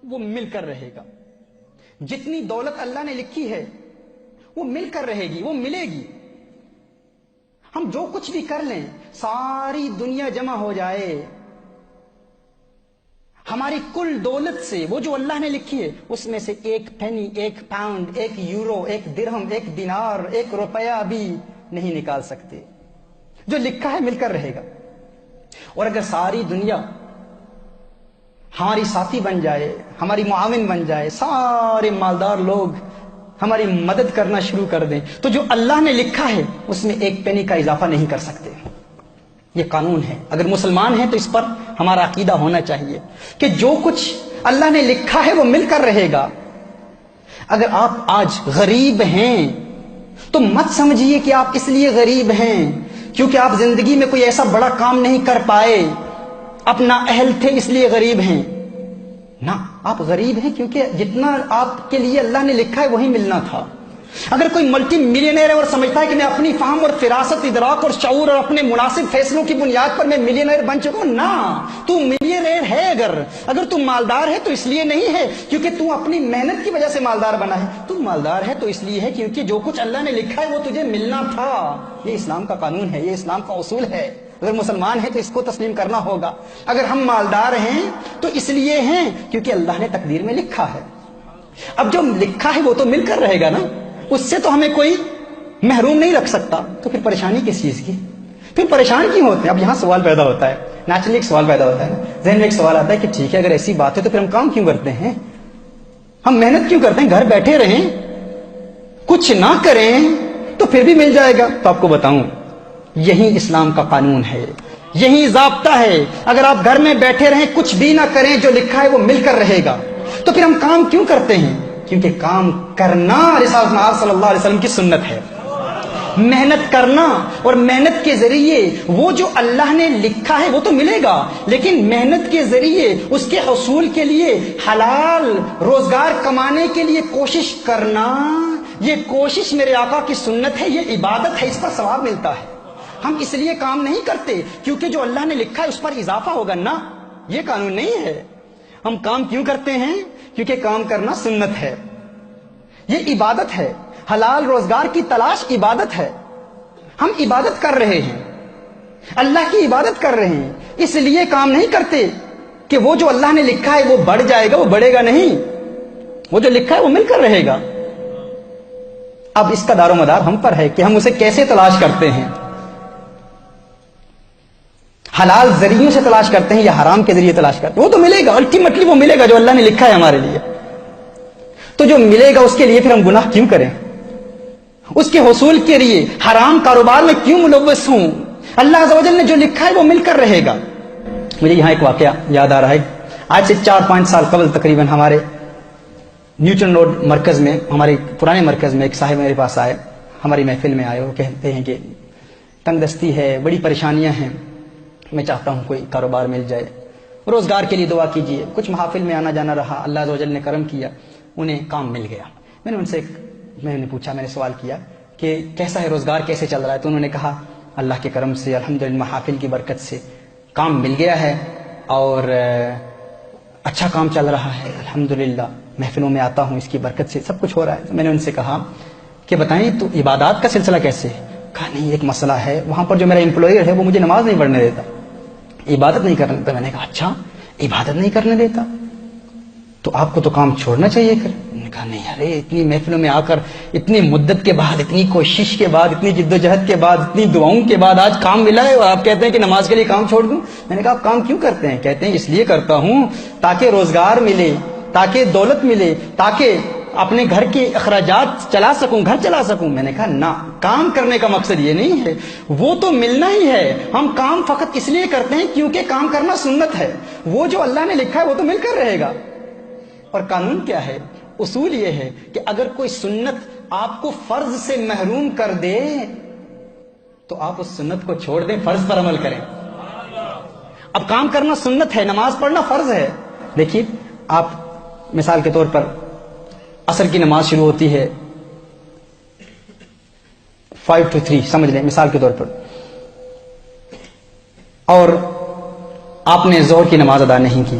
وہ مل کر رہے گا. جتنی دولت اللہ نے لکھی ہے وہ مل کر رہے گی، وہ ملے گی. ہم جو کچھ بھی کر لیں، ساری دنیا جمع ہو جائے، ہماری کل دولت سے وہ جو اللہ نے لکھی ہے اس میں سے ایک پینی، ایک پاؤنڈ، ایک یورو، ایک درہم، ایک دینار، ایک روپیہ بھی نہیں نکال سکتے. جو لکھا ہے مل کر رہے گا. اور اگر ساری دنیا ہماری ساتھی بن جائے، ہماری معاون بن جائے، سارے مالدار لوگ ہماری مدد کرنا شروع کر دیں، تو جو اللہ نے لکھا ہے اس میں ایک پینی کا اضافہ نہیں کر سکتے. یہ قانون ہے. اگر مسلمان ہیں تو اس پر ہمارا عقیدہ ہونا چاہیے کہ جو کچھ اللہ نے لکھا ہے وہ مل کر رہے گا. اگر آپ آج غریب ہیں تو مت سمجھیے کہ آپ اس لیے غریب ہیں کیونکہ آپ زندگی میں کوئی ایسا بڑا کام نہیں کر پائے، اپنا اہل تھے اس لیے غریب ہیں. نہ، آپ غریب ہیں کیونکہ جتنا آپ کے لیے اللہ نے لکھا ہے وہی ملنا تھا. اگر کوئی ملٹی ملینئر ہے اور سمجھتا ہے کہ میں اپنی فہم اور فراست، ادراک اور شعور اور اپنے مناسب فیصلوں کی بنیاد پر میں ملینئر بن چکا ہوں، نہ، تو ملینئر ہے. اگر تو مالدار ہے تو اس لیے نہیں ہے کیونکہ تو اپنی محنت کی وجہ سے مالدار بنا ہے. تو مالدار ہے تو اس لیے ہے کیونکہ جو کچھ اللہ نے لکھا ہے وہ تجھے ملنا تھا. یہ اسلام کا قانون ہے، یہ اسلام کا اصول ہے. اگر مسلمان ہے تو اس کو تسلیم کرنا ہوگا. اگر ہم مالدار ہیں تو اس لیے ہیں کیونکہ اللہ نے تقدیر میں لکھا ہے. اب جو لکھا ہے وہ تو مل کر رہے گا نا، اس سے تو ہمیں کوئی محروم نہیں رکھ سکتا. تو پھر پریشانی کس چیز کی؟ پھر پریشان کیوں ہوتے ہیں؟ اب یہاں سوال پیدا ہوتا ہے، نیچرلی ایک سوال پیدا ہوتا ہے، ذہن میں ایک سوال آتا ہے کہ ٹھیک ہے اگر ایسی بات ہے تو پھر ہم کام کیوں کرتے ہیں؟ ہم محنت کیوں کرتے ہیں؟ گھر بیٹھے رہیں، کچھ نہ کریں تو پھر بھی مل جائے گا. تو آپ کو بتاؤں، یہی اسلام کا قانون ہے، یہی ضابطہ ہے. اگر آپ گھر میں بیٹھے رہیں، کچھ بھی نہ کریں، جو لکھا ہے وہ مل کر رہے گا. تو پھر ہم کام کیوں کرتے ہیں؟ کیونکہ کام کرنا رسالت محمد صلی اللہ علیہ وسلم کی سنت ہے. محنت کرنا، اور محنت کے ذریعے وہ جو اللہ نے لکھا ہے وہ تو ملے گا، لیکن محنت کے ذریعے اس کے حصول کے لیے حلال روزگار کمانے کے لیے کوشش کرنا، یہ کوشش میرے آقا کی سنت ہے، یہ عبادت ہے، اس پر ثواب ملتا ہے. ہم اس لیے کام نہیں کرتے کیونکہ جو اللہ نے لکھا ہے اس پر اضافہ ہوگا، نہ، یہ قانون نہیں ہے. ہم کام کیوں کرتے ہیں؟ کیونکہ کام کرنا سنت ہے، یہ عبادت ہے. حلال روزگار کی تلاش عبادت ہے. ہم عبادت کر رہے ہیں، اللہ کی عبادت کر رہے ہیں، اس لیے کام نہیں کرتے کہ وہ جو اللہ نے لکھا ہے وہ بڑھ جائے گا، وہ بڑھے گا نہیں. وہ جو لکھا ہے وہ مل کر رہے گا. اب اس کا دار و مدار ہم پر ہے کہ ہم اسے کیسے تلاش کرتے ہیں. حلال ذریعوں سے تلاش کرتے ہیں یا حرام کے ذریعے تلاش کرتے ہیں؟ وہ تو ملے گا، الٹیمیٹلی وہ ملے گا جو اللہ نے لکھا ہے ہمارے لیے. تو جو ملے گا اس کے لیے پھر ہم گناہ کیوں کریں؟ اس کے حصول کے لیے حرام کاروبار میں کیوں ملوث ہوں؟ اللہ عز و جل نے جو لکھا ہے وہ مل کر رہے گا. مجھے یہاں ایک واقعہ یاد آ رہا ہے. آج سے 4-5 سال قبل تقریباً ہمارے نیوٹن روڈ مرکز میں، ہمارے پرانے مرکز میں ایک صاحب میرے پاس آئے، ہماری محفل میں آئے. وہ کہتے ہیں کہ تنگ دستی ہے، بڑی پریشانیاں ہیں، میں چاہتا ہوں کوئی کاروبار مل جائے، روزگار کے لیے دعا کیجیے. کچھ محافل میں آنا جانا رہا، اللہ عز و جل نے کرم کیا، انہیں کام مل گیا. میں نے ان سے میں نے پوچھا، میں نے سوال کیا کہ کیسا ہے روزگار، کیسے چل رہا ہے؟ تو انہوں نے کہا اللہ کے کرم سے، الحمدللہ، محافل کی برکت سے کام مل گیا ہے اور اچھا کام چل رہا ہے، الحمدللہ، محفلوں میں آتا ہوں، اس کی برکت سے سب کچھ ہو رہا ہے. تو میں نے ان سے کہا کہ بتائیں تو عبادات کا سلسلہ کیسے ہے؟ کہا نہیں، ایک مسئلہ ہے، وہاں پر جو میرا امپلائر ہے وہ مجھے نماز نہیں پڑھنے دیتا، عبادت نہیں کرنے دیتا. میں نے کہا اچھا، عبادت نہیں کرنے دیتا تو آپ کو تو کام چھوڑنا چاہیے. پھر نے کہا نہیں، ارے اتنی محفلوں میں آ کر، اتنی مدت کے بعد، اتنی کوشش کے بعد، اتنی جد و جہد کے بعد، اتنی دعاؤں کے بعد آج کام ملا ہے اور آپ کہتے ہیں کہ نماز کے لیے کام چھوڑ دوں. میں نے کہا آپ کام کیوں کرتے ہیں؟ کہتے ہیں اس لیے کرتا ہوں تاکہ روزگار ملے، تاکہ دولت ملے، تاکہ اپنے گھر کے اخراجات چلا سکوں، گھر چلا سکوں. میں نے کہا نہ، کام کرنے کا مقصد یہ نہیں ہے، وہ تو ملنا ہی ہے. ہم کام فقط اس لیے کرتے ہیں کیونکہ کام کرنا سنت ہے. وہ جو اللہ نے لکھا ہے وہ تو مل کر رہے گا. اور قانون کیا ہے؟ اصول یہ ہے کہ اگر کوئی سنت آپ کو فرض سے محروم کر دے تو آپ اس سنت کو چھوڑ دیں، فرض پر عمل کریں. اب کام کرنا سنت ہے، نماز پڑھنا فرض ہے. دیکھیے، آپ مثال کے طور پر عصر کی نماز شروع ہوتی ہے 5 to 3 سمجھ لیں مثال کے طور پر، اور آپ نے ظہر کی نماز ادا نہیں کی،